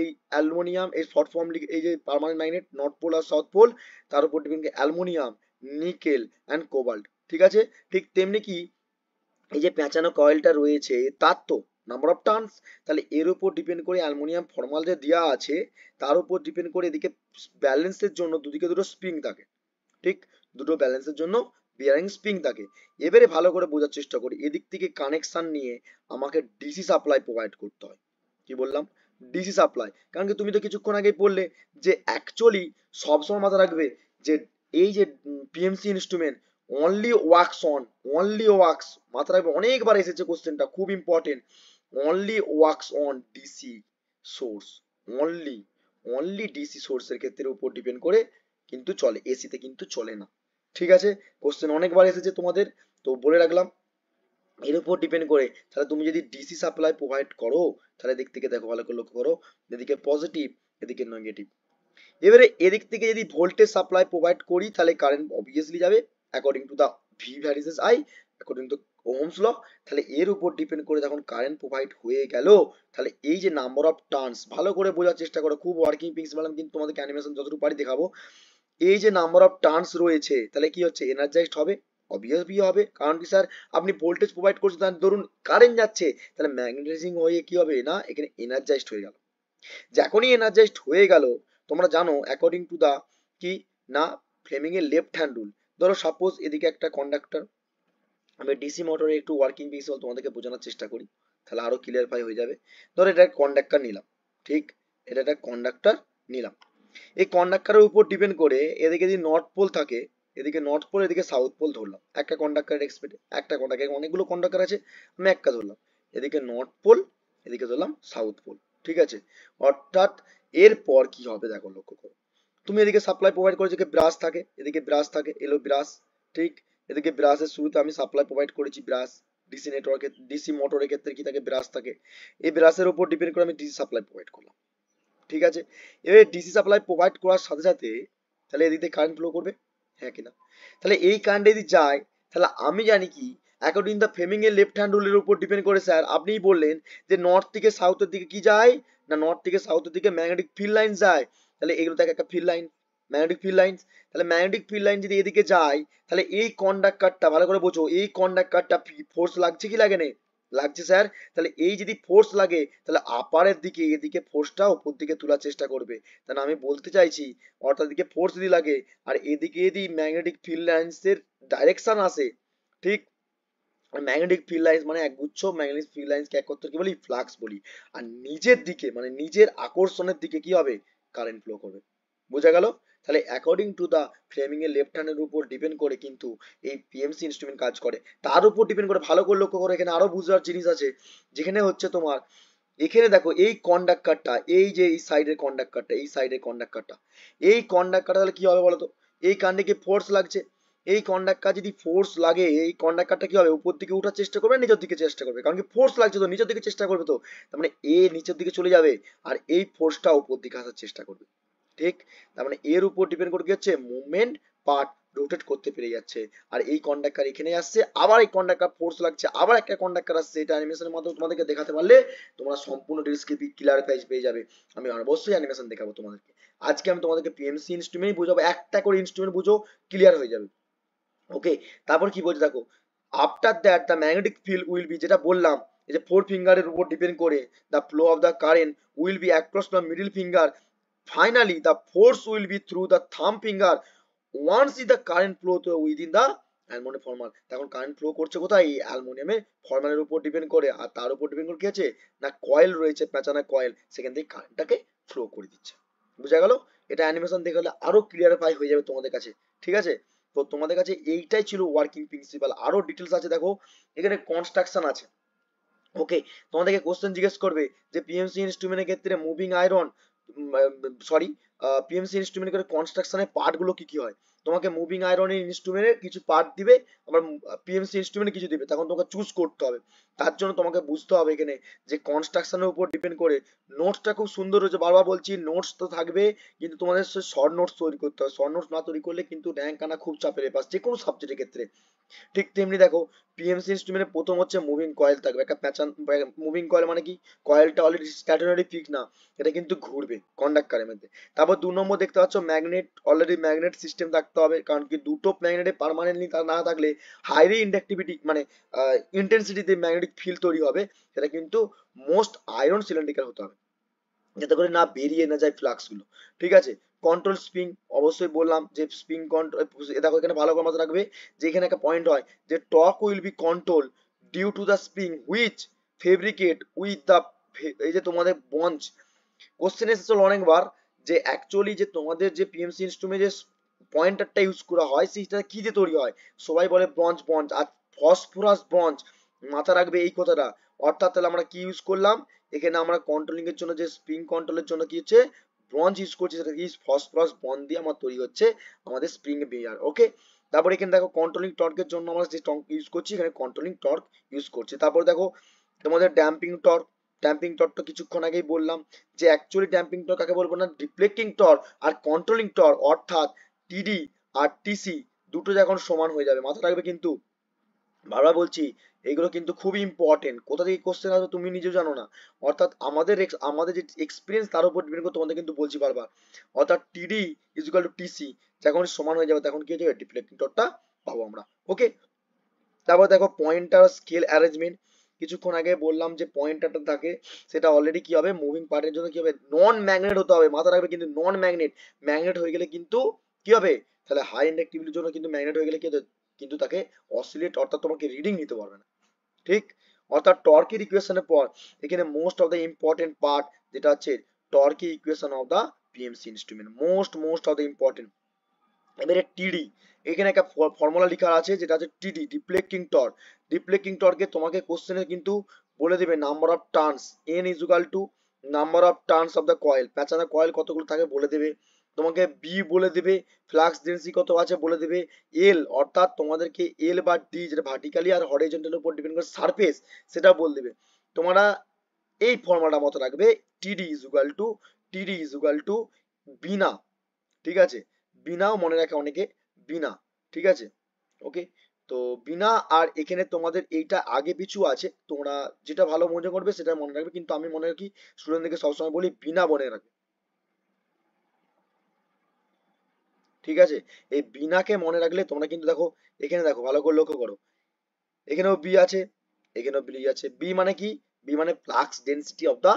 এই অ্যালুমিনিয়াম এই শর্ট ফর্ম, এই যে পার্মানেন্ট ম্যাগনেট নর্থ পোল আর সাউথ পোল, তার উপর ডিপেন্ড করে অ্যালুমিনিয়াম নিকেল অ্যান্ড কোবাল্ট, ঠিক আছে। ঠিক তেমনি কি এই যে পেঁচানো কয়েলটা রয়েছে তার তো, নাম্বার অফ টার্নস। তাহলে এর উপর ডিপেন্ড করে অ্যালুমিনিয়াম ফর্মাল যে দেওয়া আছে তার উপর ডিপেন্ড করে এদিকে ব্যালেন্সের জন্য দুদিকে দুটো স্প্রিং থাকে, ঠিক, দুটো ব্যালেন্সের জন্য বিয়ারিং স্প্রিং থাকে। এবারে ভালো করে বোঝার চেষ্টা করি, এদিক থেকে কানেকশন নিয়ে আমাকে ডিসি সাপ্লাই প্রোভাইড করতে হয়। কি বললাম? DC supply. কারণ কি তুমি তো কিছুক্ষণ আগেই বললে যে অ্যাকচুয়ালি সবসময় মাথা রাখবে যে এই যে PMC instrument only works on, only works, মাথা রাখবে, অনেকবার এসেছে কোশ্চেনটা, খুব important, only works on DC source, only, only DC সোর্সের ক্ষেত্রে উপর ডিপেন্ড করে কিন্তু চলে, এসিতে কিন্তু চলে না। ঠিক আছে, কোশ্চেন অনেকবার এসেছে তোমাদের, তো বলে রাখলাম এর উপর ডিপেন্ড করে। তাহলে তুমি যদি ডিসি সাপ্লাই প্রোভাইড করো তাহলে দিক থেকে দেখো, ভালো করে লক্ষ্য করো, এদিকে পজিটিভ এদিকে নেগেটিভ। এবারে এদিক থেকে যদি ভোল্টেজ সাপ্লাই প্রোভাইড করি তাহলে কারেন্ট অবভিয়াসলি যাবে according to the V varies I, according to Ohm's law. তাহলে এর উপর ডিপেন্ড করে যখন কারেন্ট প্রোভাইড হয়ে গেল তাহলে এই যে নাম্বার অফ টার্নস, ভালো করে বোঝার চেষ্টা করো, খুব ওয়ার্কিং প্রিন্সিপাল, আমি কিন্তু তোমাদেরকে অ্যানিমেশন যতটুকু পারি দেখাবো। এই যে নাম্বার অফ টার্নস রয়েছে তাহলে কি হচ্ছে, এনার্জাইজড হবে, অবভিয়াসলি হবে, কারণ কি স্যার আপনি ভোল্টেজ প্রোভাইড করছেন, তার ধরুন কারেন্ট যাচ্ছে, তাহলে ম্যাগনেটাইজিং হয়ে কি হবে না, এখানে এনার্জাইজড হয়ে গেল। যখনই এনার্জাইজড হয়ে গেল, তোমরা জানো অ্যাকর্ডিং টু দা কি না ফ্লেমিং এর লেফট হ্যান্ড রুল, ধরো সাপোজ এদিকে একটা কন্ডাক্টর, আমি ডিসি মোটরের একটু ওয়ার্কিং প্রিন্সিপাল তোমাদেরকে বোঝানোর চেষ্টা করি তাহলে আরো ক্লিয়ারফাই হয়ে যাবে। ধরো এটা কন্ডাক্টর নিলাম, ঠিক, এটা একটা কন্ডাক্টর নিলাম, এই কন্ডাক্টরের উপর ডিপেন্ড করে এদিকে যদি নর্থ পোল থাকে, এদিকে নর্থ পোল এদিকে সাউথ পোল ধরলাম, একটা কন্ডাক্টরের এক্সপেক্টে একটা কন্ডাক্টর, অনেকগুলো কন্ডাক্টর আছে, আমি একটা ধরলাম, এদিকে নর্থ পোল এদিকে ধরলাম সাউথ পোল, ঠিক আছে। অর্থাৎ এরপর কি হবে দেখো, লক্ষ্য করো, তুমি এদিকে সাপ্লাই প্রোভাইড করেছো, ব্রাশ থাকে, এদিকে ব্রাশ থাকে, এলো ব্রাশ, ঠিক, এদিকে ব্রাশের শুরুতে আমি সাপ্লাই প্রোভাইড করেছি ব্রাশ, ডিসি নেটওয়ার্কের ডিসি মোটরের ক্ষেত্রে কি থাকে, ব্রাশ থাকে, এই ব্রাশের উপর ডিপেন্ড করে আমি ডিসি সাপ্লাই প্রোভাইড করলাম, ঠিক আছে। এবার ডিসি সাপ্লাই প্রোভাইড করার সাথে সাথে তাহলে এদিকে কারেন্ট ফ্লো করবে, হ্যাঁ কিনা? তাহলে এই কারেন্ট যদি যায় তাহলে আমি জানি কি অ্যাকর্ডিং দা ফ্লেমিং এর লেফট হ্যান্ড রুলের উপর ডিপেন্ড করে, স্যার আপনিই বললেন যে নর্থ থেকে সাউথের দিকে কি যায় না, নর্থ থেকে সাউথের দিকে ম্যাগনেটিক ফিল্ড লাইন যায়, তাহলে এগুলো থাকে একটা field line, magnetic field line. তাহলে ম্যাগনেটিক ফিল্ড লাইন যদি এদিকে যায় তাহলে এই কন্ডাক্টরটা ভালো করে বোঝো, এই কন্ডাক্টরটা ফোর্স লাগছে কি লাগে না, লাগছে স্যার। তাহলে এই যদি ফোর্স লাগে তাহলে আপারের দিকে এদিকে ফোর্সটা উপর দিকে তোলার চেষ্টা করবে, তাহলে আমি বলতে চাইছি অর্থাৎ এদিকে ফোর্স যদি লাগে আর এদিকে যদি ম্যাগনেটিক ফিল্ড লাইন্স এর ডাইরেকশন আসে, ঠিক, ম্যাগনেটিক ফিল্ড লাইন্স মানে একগুচ্ছ ম্যাগনেটিক ফিল্ড লাইন্স কে একত্র কি বলি, ফ্লাক্স বলি, আর নিজের দিকে মানে নিজের আকর্ষণের দিকে কি হবে, কারেন্ট ফ্লো করবে। বোঝা গেল? তাহলে অ্যাকর্ডিং টু দা ফ্লেমিং এর লেফট হ্যান্ডের উপর ডিপেন্ড করে কিন্তু এই পিএমসি ইনস্ট্রুমেন্ট কাজ করে, তার উপর ডিপেন্ড করে ভালো করে লক্ষ্য করো, এখানে আরো বুঝার জিনিস আছে, যেখানে হচ্ছে তোমার এখানে দেখো এই কন্ডাক্টরটা, এই যে এই সাইডের কন্ডাক্টরটা, এই সাইডের কন্ডাক্টরটা, এই কন্ডাক্টরটা তাহলে কি হবে বলতো, এই কাণ্ডে কি ফোর্স লাগছে, এই কন্ডাক্টর যদি ফোর্স লাগে এই কন্ডাক্টরটা কি হবে, উপর দিকে উঠার চেষ্টা করবে, নিচের দিকে চেষ্টা করবে, কারণ কি ফোর্স লাগছে তো নিচের দিকে চেষ্টা করবে, তো তার মানে এ নিচের দিকে চলে যাবে আর এই ফোর্সটা উপর দিকে আসার চেষ্টা করবে, ঠিক। তার মানে এর উপর ডিপেন্ড করে কি হচ্ছে, মুভমেন্ট পার্ট রোটেট করতে পেরে যাচ্ছে, আর এই কন্ডাক্টর এখানে আসছে, আবার এই কন্ডাক্টর ফোর্স লাগছে, আবার একটা কন্ডাক্টর আসছে, এটা অ্যানিমেশনের মাধ্যমে তোমাদেরকে দেখাতে পারলে তোমরা সম্পূর্ণ ডিটেইলস ক্লিয়ার পেয়ে যাবে। আমি অবশ্যই অ্যানিমেশন দেখাবো তোমাদেরকে। আজকে আমি তোমাদেরকে পিএমসি ইনস্ট্রুমেন্ট বুঝাবো, একটা করে ইনস্ট্রুমেন্ট বুঝো, ক্লিয়ার হয়ে যাবে। ওকে, তারপর কি বলছে দেখো, after that the magnetic field will be, যেটা বললাম এই যে ফোর ফিঙ্গারের উপর ডিপেন্ড করে the flow of the current will be across the middle finger, finally the force will be through the thumb finger, once is the current flow to within the aluminium former. তখন current flow করছে কোথায়, এই অ্যালমোনিয়ামের ফর্মালের উপর depend করে, আর তার উপর depend করে কি আছে না কয়েল রয়েছে, পেঁচানো কয়েল, সেখান থেকে কারেন্টটাকে ফ্লো করে দিচ্ছে। বুঝা গেল? এটা অ্যানিমেশন দেখে হলে আরো ক্লিয়ারিফাই হয়ে যাবে তোমাদের কাছে, ঠিক আছে। তো তোমাদের কাছে এইটাই ছিল ওয়ার্কিং প্রিন্সিপাল, আরো ডিটেলস আছে দেখো, এখানে কনস্ট্রাকশন আছে। ওকে, তোমাদেরকে কোশ্চেন জিজ্ঞেস করবে যে পিএমসি ইনস্ট্রুমেন্টের ক্ষেত্রে মুভিং আয়রন, সরি, পিএমসি ইনস্ট্রুমেন্টের ক্ষেত্রে কনস্ট্রাকশনের পার্ট গুলো কি কি হয়, তোমাকে মুভিং আয়রনের ইনস্ট্রুমেন্টের কিছু পার্ট দিবে, আবার পিএমসি ইনস্ট্রুমেন্টে কিছু দিবে, তখন তোমাকে চুজ করতে হবে। তার জন্য তোমাকে বুঝতে হবে এখানে যে কনস্ট্রাকশনের উপর ডিপেন্ড করে নোটসটা খুব সুন্দর হয়েছে, বারবার বলছি নোটস তো থাকবে, কিন্তু তোমাদের শর্ট নোটস তৈরি করতে হবে, শর্ট নোটস না তৈরি করলে কিন্তু র্যাঙ্ক আনা খুব চাপের ব্যাপার যে কোনো সাবজেক্টের ক্ষেত্রে। ঠিক তেমনি দেখো পিএমসি ইনস্ট্রুমেন্টের প্রথম হচ্ছে মুভিং কয়েল থাকবে, একটা প্যাচান, মুভিং কয়েল মানে কি, কয়েলটা অলরেডি স্ট্যাটিনারি ফিক্স না, এটা কিন্তু ঘুরবে কন্ডাক্টরের মধ্যে। তারপর তারপর 2 নম্বর দেখতে পাচ্ছ ম্যাগনেট, অলরেডি ম্যাগনেট সিস্টেম থাকতে হবে, কারণ কি দুটো ম্যাগনেটে পার্মানেন্টলি না থাকলে হাইলি ইন্ডাকটিভিটি মানে ইন্টেন্সিটিতে ম্যাগনেটিক ফিল্ড তৈরি হবে, সেটা কিন্তু মোস্ট আয়রন সিলিন্ড্রিক্যাল হতে হবে, যাতে করে না বেরিয়ে না যায় ফ্লাক্স গুলো। ঠিক আছে, কন্ট্রোল স্প্রিং, অবশ্যই বললাম যে স্প্রিং কন্ট্রোল, দেখো এখানে ভালো করে মাথায় রাখবে যে এখানে একটা পয়েন্ট হয় যে torque will be control due to the spring which fabricate with the, এই যে তোমাদের বঞ্চ, কোশ্চেন এসেছে অনেকবার যে অ্যাকচুয়ালি যে তোমাদের যে পিএমসি ইনস্ট্রুমেন্টে যে পয়েন্টারটা ইউজ করা হয় সেটা কি দিয়ে তৈরি হয়, সবাই বলে ব্রঞ্জ বঞ্জ আর ফসফরাস ব্রঞ্জ, মাথা রাখবে এই কথাটা। অর্থাৎ তাহলে আমরা কি ইউজ করলাম, এখানে আমরা কন্ট্রোলিং এর জন্য যে স্প্রিং কন্ট্রোলের জন্য কি হচ্ছে ব্রঞ্জ ইউজ করছি, সেটা কি ফসফরাস বন্ড দিয়ে আমার তৈরি হচ্ছে আমাদের স্প্রিং বেয়ার। ওকে, তারপর এখানে দেখো কন্ট্রোলিং টর্কের জন্য আমরা যে টর্ক ইউজ করছি, এখানে কন্ট্রোলিং টর্ক ইউজ করছি। তারপর দেখো তোমাদের ড্যাম্পিং টর্ক, ড্যাম্পিং টর্কটা কিছুক্ষণ আগেই বললাম যে অ্যাকচুয়ালি ড্যাম্পিং টর্ক কাকে বলবো না, ডিফ্লেক্টিং টর্ক আর কন্ট্রোলিং টর্ক, অর্থাৎ টিডি আর টিসি দুটো যখন সমান হয়ে যাবে, মাথা রাখবে কিন্তু, বারবার বলছি এগুলো কিন্তু খুবই ইম্পর্টেন্ট, কোথা থেকে কোশ্চেন আসবে তুমি নিজেও জানো না। অর্থাৎ আমাদের যে এক্সপিরিয়েন্স তার উপর ডিপেন্ড করে তোমাদের কিন্তু বলছি বারবার। অর্থাৎ টিডি ইজ ইকুয়াল টু টিসি যখন সমান হয়ে যাবে তখন কি হয়ে যাবে, ডিফ্লেক্টিং টর্কটা পাবো আমরা। ওকে, তারপর দেখো পয়েন্টার স্কেল অ্যারেঞ্জমেন্ট, কিছুক্ষণ আগে বললাম যে পয়েন্টারটা থাকে সেটা অলরেডি কি হবে, মুভিং পার্টের জন্য কি হবে, নন ম্যাগনেট হতে হবে, মাথা রাখবে কিন্তু নন ম্যাগনেট, ম্যাগনেট হয়ে গেলে কিন্তু কি হবে, তাহলে হাই ইন্ডাকটিভিটির জন্য কিন্তু ম্যাগনেট হয়ে গেলে কি হবে? কিন্তু তাকে অসিলেট অর্থাৎ তোমাকে রিডিং নিতে পারবে না। ঠিক, অর্থাৎ টর্কের ইকুয়েশনের পর এখানে most of the important part যেটা হচ্ছে torque equation of the PMC instrument, most of the important. এবারে টিডি, এখানে একটা ফর্মুলা লেখা আছে যেটা হচ্ছে টিডি, ডিফ্লেক্টিং টর্ক। ডিফ্লেক্টিং টর্কে তোমাকে কোশ্চেনে কিন্তু বলে দেবে number of turns, N is equal to number of turns of the coil, প্যাঁচানো কয়েল কতগুলো থাকে বলে দেবে, তোমাকে বি বলে দেবে, ফ্লাক্স ডেন্সিটি কত আছে বলে দেবে, এল অর্থাৎ তোমাদেরকে এল বা ডি যেটা ভার্টিক্যালি আর হরিজন্টালের উপর ডিপেন্ড করে সারফেস সেটা বলে দেবে। তোমরা এই ফর্মুলাটা মতো রাখবে, টিডি ইজ ইকুয়াল টু, টিডি ইজ ইকুয়াল টু বিনা, ঠিক আছে, বিনাও মনে রাখে অনেকে, বিনা, ঠিক আছে। ওকে, তো বিনা, আর এখানে তোমাদের এইটা আগে পিছু আছে, তোমরা যেটা ভালো মনে করবে সেটা মনে রাখবে, কিন্তু আমি মনে রাখি স্টুডেন্টদেরকে সবসময় বলি বিনা মনে রাখবে, ঠিক আছে। এই বিনাকে মনে রাখলে তোমরা কিন্তু দেখো, এখানে দেখো ভালো করে লক্ষ্য করো, এখানেও বি আছে, এখানেও বি আছে, বি মানে কি, বি মানে flux density of the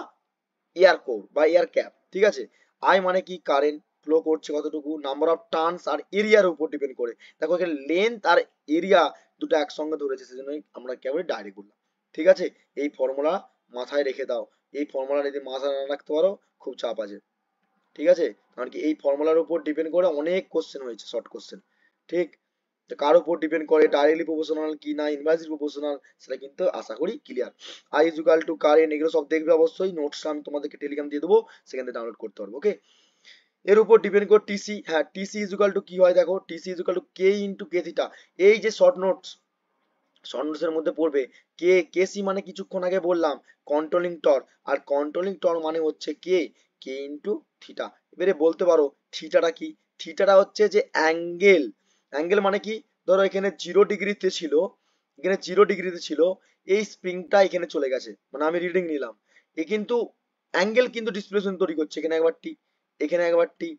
air core বা এয়ার ক্যাপ, ঠিক আছে। আই মানে কি, কারেন্ট ফ্লো করছে কতটুকু, নাম্বার অফ টার্নস আর এরিয়ার উপর ডিপেন্ড করে। দেখো এখানে লেন্থ আর এরিয়া দুটো একসঙ্গে ধরেছে, সেজন্যই আমরা কি বলি ডাইরেক্ট বললাম, ঠিক আছে। এই ফর্মুলা মাথায় রেখে দাও, এই ফর্মুলা যদি মাথায় না রাখতে পারো খুব চাপ আছে, ঠিক আছে। কারণ কি এই ফর্মুলার উপর ডিপেন্ড করে অনেক কোশ্চেন হয়েছে, শর্ট কোশ্চেন, ঠিক। তো কার উপর ডিপেন্ড করে, ডাইরেক্টলি প্রপোর্শনাল কি না ইনভার্সলি প্রপোর্শনাল, সেটা কিন্তু আশা করি clear. I is equal two current, এগুলো সব দেখবে অবশ্যই, নোটস আমি তোমাদেরকে টেলিগ্রাম দিয়ে দেবো, সেখান থেকে ডাউনলোড করতে পারবো। ওকে, এর উপর ডিপেন্ড করে টিসি, হ্যাঁ টিসি ইজ ইকুয়াল টু কি হয় দেখো, TC is equal two K into k theta, এই যে শর্ট নোটস এর মধ্যে পড়বে, কে কেসি মানে কিছুক্ষণ আগে বললাম কন্ট্রোলিং টর্ক, আর কন্ট্রোলিং টর্ক মানে হচ্ছে কে, কে ইন্টু থিটা। এবারে বলতে পারো থিটাটা কি, থিটাটা হচ্ছে যে অ্যাঙ্গেল, অ্যাঙ্গেল মানে কি, ধরো এখানে 0 ডিগ্রিতে ছিল, এখানে 0 ডিগ্রিতে ছিল, এই স্প্রিংটা এখানে চলে গেছে, মানে আমি রিডিং নিলাম, এ কিন্তু অ্যাঙ্গেল কিন্তু ডিসপ্লেসমেন্ট তৈরি করছে, এখানে একবার টি, এখানে একবার টি,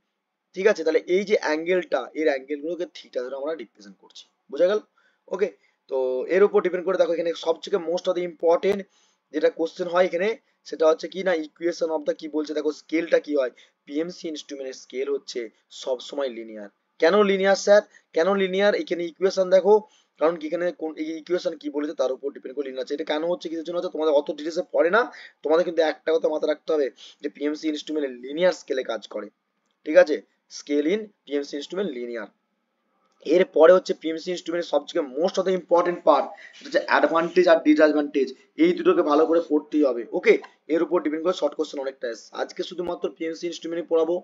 ঠিক আছে। তাহলে এই যে অ্যাঙ্গেলটা, এর অ্যাঙ্গেল গুলোকে থিটা ধরে আমরা রিপ্রেজেন্ট করছি, বোঝা গেল। ওকে, তো এর উপর ডিপেন্ড করে দেখো এখানে সবথেকে মোস্ট অফ দ্য ইম্পর্টেন্ট যেটা কোশ্চেন হয় এখানে, সেটা হচ্ছে কি না ইকুয়েশন অফ দ্য, কি বলছে দেখো স্কেলটা কি হয়, পিএমসি ইনস্ট্রুমেন্টের স্কেল হচ্ছে সব সময় লিনিয়ার। কেন লিনিয়ার স্যার, কেন লিনিয়ার, এখানে ইকুয়েশন দেখো, কারণ কি এখানে কোন ইকুয়েশন কি বলেছে তার উপর ডিপেন্ড করে লিনিয়ার আছে। এটা কেন হচ্ছে কিসের জন্য হচ্ছে তোমাদের অত ডিটেলসে পড়ে না, তোমাদের কিন্তু একটা কথা মাথায় রাখতে হবে যে পিএমসি ইনস্ট্রুমেন্ট লিনিয়ার স্কেলে কাজ করে, ঠিক আছে। Scale in PMC instrument linear. এরপরে হচ্ছে পিএমসি ইনস্ট্রুমেন্টের সবথেকে most of the important part, সেটা হচ্ছে অ্যাডভান্টেজ আর ডিসঅ্যাডভান্টেজ, এই দুটোকে ভালো করে পড়তেই হবে। ওকে, এর উপর ডিপেন্ড করে শর্ট কোশ্চেন অনেকটা আসে। আজকে শুধুমাত্র পিএমসি ইনস্ট্রুমেন্ট পড়াবো,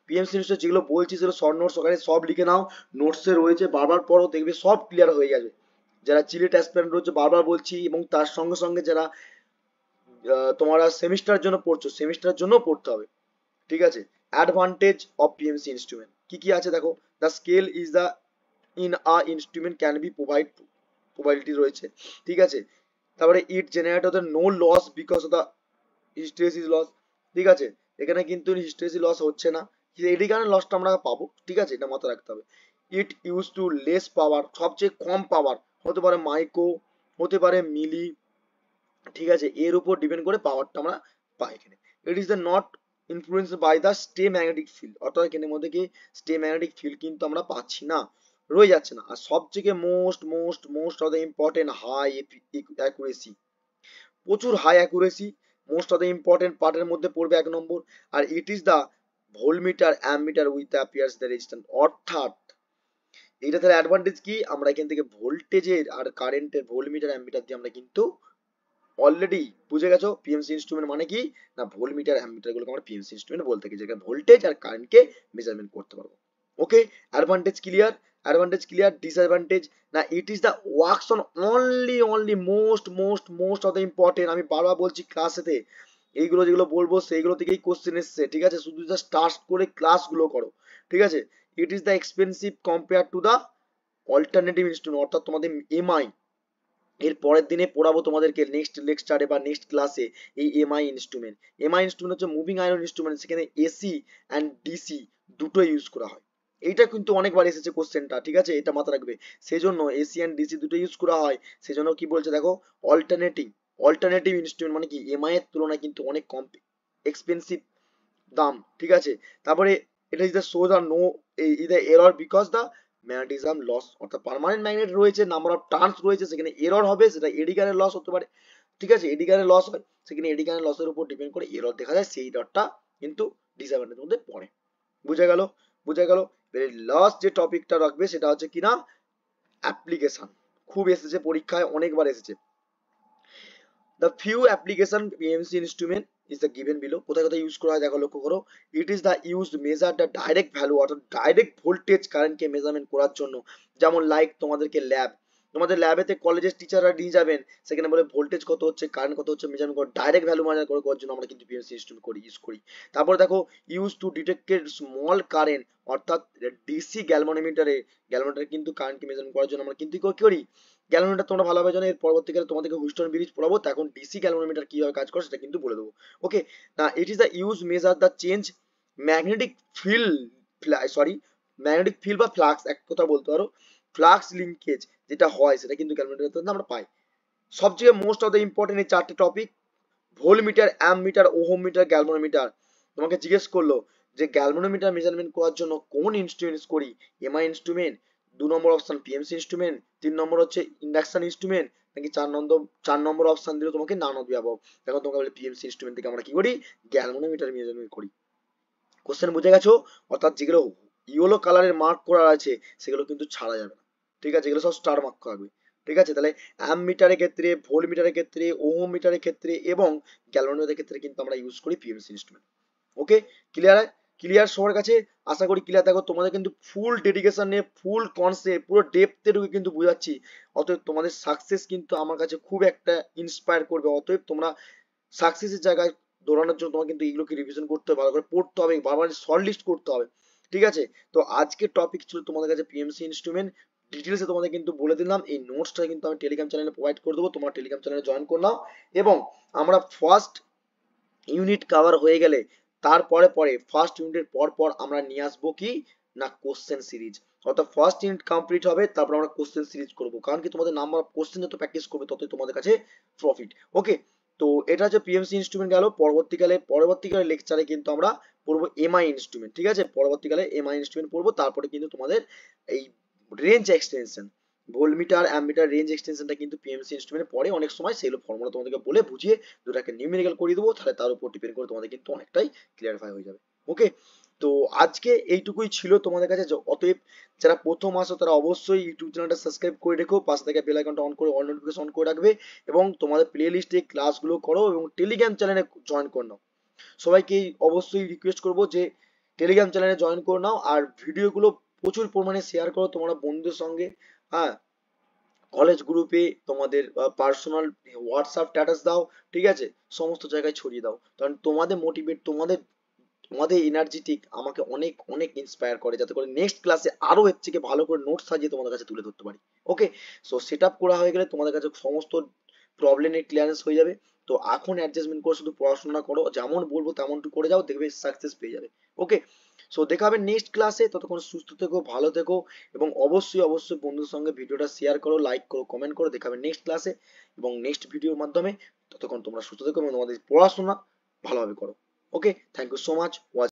পিএমসি ইনস্ট্রুমেন্ট যেগুলো বলছি সেগুলো শর্ট নোটস ওখানে সব লিখে নাও, নোটসে রয়েছে, বারবার পড়ো দেখবে সব ক্লিয়ার হয়ে যাবে। যারা চিলেট অ্যাসপিরেন্ট রয়েছে বারবার বলছি, এবং তার সঙ্গে সঙ্গে যারা তোমরা সেমিস্টারের জন্য পড়ছো সেমিস্টারের জন্য পড়তে হবে, ঠিক আছে। অ্যাডভান্টেজ অফ পিএমসি ইনস্ট্রুমেন্ট কি কি আছে দেখো, the scale is the in a instrument can be probability রয়েছে, ঠিক আছে। তারপরে it generate the no loss because of the hysteresis loss, ঠিক আছে। এখানে কিন্তু হিস্টেরিসিস লস হচ্ছে না, এডি কারেন্ট লসটা আমরা পাবো, ঠিক আছে, এটা মাথায় রাখতে হবে। ইট ইউজ টু লেস পাওয়ার, সবচেয়ে কম পাওয়ার হতে পারে মাইক্রো, হতে পারে মিলি, ঠিক আছে, এর উপর ডিপেন্ড করে পাওয়ারটা আমরা পাই এখানে। It is the not influence by the stray magnetic field, অর্থাৎ এখানের মধ্যে কি স্টে ম্যাগনেটিক ফিল্ড কিন্তু আমরা পাচ্ছি না, রয়ে যাচ্ছে না। আর সবথেকে most most most of the important high accuracy, প্রচুর high accuracy, most of the important পার্টের মধ্যে পড়বে 1 নম্বর। আর it is the voltmeter ammeter with appears the resistance, অর্থাৎ এটা তাহলে অ্যাডভান্টেজ কি, আমরা এখান থেকে ভোল্টেজের আর কারেন্টের ভোল্টমিটার অ্যামমিটার দিয়ে আমরা কিন্তু অলরেডি বুঝে গেছো পিএমসি ইনস্ট্রুমেন্ট মানে কি, না ভোল্টমিটার অ্যামমিটার গুলোকে আমরা পিএমসি ইনস্ট্রুমেন্ট বলতে থাকি, যেখানে ভোল্টেজ আর কারেন্টকে মেজারমেন্ট করতে পারবো। Okay, advantage clear, advantage clear. Disadvantage, না it is the works on only most most most of the important, আমি বারবার বলছি ক্লাসেতে এইগুলো যেগুলো বলবো সেইগুলো থেকেই কোশ্চেন এসছে, ঠিক আছে, শুধু জাস্ট স্টার্ট করে ক্লাসগুলো করো, ঠিক আছে। ইট is the expensive compare to the alternative instrument, অর্থাৎ তোমাদের এমআই এর পরের দিনে পড়াবো তোমাদেরকে নেক্সট লেকচারে বা নেক্সট ক্লাসে এই এমআই ইনস্ট্রুমেন্ট। এমআই ইনস্ট্রুমেন্ট হচ্ছে মুভিং আয়রন ইনস্ট্রুমেন্ট, সেখানে এসি অ্যান্ড ডিসি দুটো ইউজ করা হয়। এইটা কিন্তু অনেকবার এসেছে কোশ্চেনটা, ঠিক আছে, এটা মাথা রাখবে। সেই জন্য এসি অ্যান্ড ডিসি দুটো ইউজ করা হয়, সেই জন্য কি বলছে দেখো, অল্টারনেটিভ, অল্টারনেটিভ ইনস্ট্রুমেন্ট মানে কি এমআই এর তুলনায় কিন্তু অনেক কম এক্সপেন্সিভ দাম, ঠিক আছে। তারপরে এটা ইজ দ্য সোজ are no is the error because the magnetism loss, অর্থাৎ পার্মানেন্ট ম্যাগনেট রয়েছে, নাম্বার অফ টার্নস রয়েছে, সেখানে এরর হবে, সেটা এডি কারেন্ট লস হতে পারে, ঠিক আছে, এডি কারেন্ট লস হয়, সেখানে এডি কারেন্ট লসের উপর ডিপেন্ড করে এরর দেখা যায়, সেই এররটা কিন্তু ডিসঅ্যাডভান্টেজের মধ্যে পড়ে। বুঝে গেল, বুঝে গেল। লাস্ট যে টপিকটা রাখবে সেটা হচ্ছে কিনা অ্যাপ্লিকেশন, খুব এসেছে পরীক্ষায়, অনেকবার এসেছে। The few application PMC instrument is the given below, কোথায় কোথায় ইউজ করা হয় দেখো, লক্ষ্য করো। ইট is the use measure the direct value, অর্থাৎ ডাইরেক্ট ভোল্টেজ কারেন্টকে মেজারমেন্ট করার জন্য, যেমন লাইক তোমাদেরকে ল্যাব, তোমাদের ল্যাবেতে কলেজের টিচাররা নিয়ে যাবেন, সেখানে বলে ভোল্টেজ কত হচ্ছে কারেন্ট কত হচ্ছে মেজারমেন্ট করো, ডাইরেক্ট ভ্যালু মেজার করার জন্য আমরা কিন্তু পিএমসি ইনস্ট্রুমেন্ট করি, ইউজ করি। তারপর দেখো use to detected small current, অর্থাৎ ডিসি গ্যালভানোমিটারে, গ্যালভানোমিটারে কিন্তু কারেন্টকে মেজারমেন্ট করার জন্য আমরা কিন্তু কি করি, গ্যালভানোমিটার তোমরা ভালোভাবে জানো, এর পরবর্তীকালে তোমাদেরকে হুইস্টন ব্রিজ পড়াবো, তখন ডিসি গ্যালভানোমিটার কিভাবে কাজ করে সেটা কিন্তু বলে দেবো। ওকে, না it is the use measure the change magnetic field, sorry magnetic field বা ফ্লাক্স, এক কথা বলতে পারো, ফ্লাক্স লিঙ্কেজ যেটা হয় সেটা কিন্তু গ্যালভানোমিটার আমরা পাই। সবচেয়ে মোস্ট অফ দ্য ইম্পর্টেন্ট এই 4টে topic, voltmeter, ammeter, ohm meter, galvanometer. তোমাকে জিজ্ঞেস করলো যে গ্যালভানোমিটার মেজারমেন্ট করার জন্য কোন ইনস্ট্রুমেন্ট ইউজ করি, এমআই ইনস্ট্রুমেন্ট, 2 নম্বর অপশন পিএমসি ইনস্ট্রুমেন্ট, 3 নম্বর হচ্ছে ইন্ডাকশন ইনস্ট্রুমেন্ট, নাকি 4 নম্বর অপশন দিলে তোমাকে নান অফ অ্যাবভ। দেখো তোমাকে বলে পিএমসি ইনস্ট্রুমেন্ট থেকে আমরা কি করি, গ্যালভানোমিটার মেজারমেন্ট করি। কোশ্চেন বুঝে গেছো, অর্থাৎ যেগুলো ইয়েলো কালারের মার্ক করা আছে সেগুলো কিন্তু ছাড়া যাবে না, ঠিক আছে, এগুলো সব স্টার মার্ক থাকবে, ঠিক আছে। তাহলে অ্যাম মিটারের ক্ষেত্রে, ভোল্ট মিটারের ক্ষেত্রে, ওহম মিটারের ক্ষেত্রে এবং গ্যালভানোমিটারের ক্ষেত্রে কিন্তু আমরা ইউজ করি পিএমসি ইনস্ট্রুমেন্ট। ওকে, ক্লিয়ার, ক্লিয়ার সবার কাছে, আশা করি ক্লিয়ার। দেখো তোমাদের কিন্তু ফুল ডেডিকেশন নিয়ে, ফুল কনসেপ্ট পুরো ডেপথে ঢুকে কিন্তু বুঝাচ্ছি, অতএব তোমাদের সাকসেস কিন্তু আমার কাছে খুব একটা ইন্সপায়ার করবে, অতএব তোমরা সাকসেসের জায়গায় দৌড়ানোর জন্য তোমার কিন্তু এগুলোকে রিভিশন করতে হবে, ভালো করে পড়তে হবে, বারবার শর্ট লিস্ট করতে হবে, ঠিক আছে। তো আজকের টপিক ছিল তোমাদের কাছে পিএমসি ইনস্ট্রুমেন্ট, ডিটেলসে তোমাদের কিন্তু বলে দিলাম। এই নোটসটা কিন্তু আমি টেলিগ্রাম চ্যানেলে প্রোভাইড করে দেবো, তোমার টেলিগ্রাম চ্যানেলে জয়েন করে নাও, এবং আমরা ফার্স্ট ইউনিট কভার হয়ে গেলে তারপরে পরে ফার্স্ট ইউনিটের পর পর আমরা নিয়ে আসবো কি না কোশ্চেন সিরিজ, অর্থাৎ ফার্স্ট ইউনিট কমপ্লিট হবে তারপর আমরা কোশ্চেন সিরিজ করব, কারণ কি তোমাদের নাম্বার অফ কোশ্চেন যত প্র্যাকটিস করবে ততই তোমাদের কাছে প্রফিট। ওকে, তো এটা হচ্ছে পিএমসি ইনস্ট্রুমেন্ট গেল। পরবর্তীকালে লেকচারে কিন্তু আমরা পড়বো এমআই ইনস্ট্রুমেন্ট, ঠিক আছে, পরবর্তীকালে এমআই ইনস্ট্রুমেন্ট পড়বো, তারপরে কিন্তু তোমাদের এই range extension, voltmeter ammeter range এক্সটেনশনটা কিন্তু পিএমসি ইনস্ট্রুমেন্টে পড়ে অনেক সময়, সেগুলো ফর্মুলা তোমাদেরকে বলে বুঝিয়ে দুটাকে নিউমেরিক্যাল করে দেবো, তাহলে তার উপর ডিপেন্ড করে তোমাদের কিন্তু অনেকটাই ক্লিয়ারিফাই হয়ে যাবে। ওকে, তো আজকে এইটুকুই ছিল তোমাদের কাছে। অতএব যারা প্রথম আসো তারা অবশ্যই ইউটিউব চ্যানেলটা সাবস্ক্রাইব করে রেখো, পাশে থেকে বেল আইকনটা অন করে অল নোটিফিকেশন অন করে রাখবে, এবং তোমাদের প্লে লিস্টে ক্লাসগুলো করো এবং টেলিগ্রাম চ্যানেলে জয়েন করে নাও। সবাইকে অবশ্যই রিকোয়েস্ট করবো যে টেলিগ্রাম চ্যানেলে জয়েন করে নাও, আর ভিডিওগুলো প্রচুর পরিমাণে শেয়ার করো তোমরা বন্ধুদের সঙ্গে, হ্যাঁ, কলেজ গ্রুপে, তোমাদের পার্সোনাল হোয়াটসঅ্যাপ স্ট্যাটাস দাও, ঠিক আছে, সমস্ত জায়গায় ছড়িয়ে দাও, কারণ তোমাদের মোটিভেট, তোমাদের তোমাদের এনার্জেটিক আমাকে অনেক অনেক ইন্সপায়ার করে, যাতে করে নেক্সট ক্লাসে আরো এর থেকে ভালো করে নোট সাজিয়ে তোমাদের কাছে তুলে ধরতে পারি। ওকে, সো সেট আপ করা হয়ে গেলে তোমাদের কাছে সমস্ত প্রবলেমের ক্লিয়ারেন্স হয়ে যাবে। তো এখন অ্যাডজাস্টমেন্ট করে শুধু পড়াশোনা করো, যেমন বলবো তেমনটু করে যাও, দেখবে সাকসেস পেয়ে যাবে। ওকে, সো দেখা হবে নেক্সট ক্লাসে, ততক্ষণ সুস্থ থেকো, ভালো থেকো, এবং অবশ্যই অবশ্যই বন্ধুদের সঙ্গে ভিডিওটা শেয়ার করো, লাইক করো, কমেন্ট করো। দেখা হবে নেক্সট ক্লাসে এবং নেক্সট ভিডিওর মাধ্যমে। ততক্ষণ তোমরা সুস্থ থেকো এবং তোমাদের পড়াশোনা ভালোভাবে করো। Okay, thank you so much watching.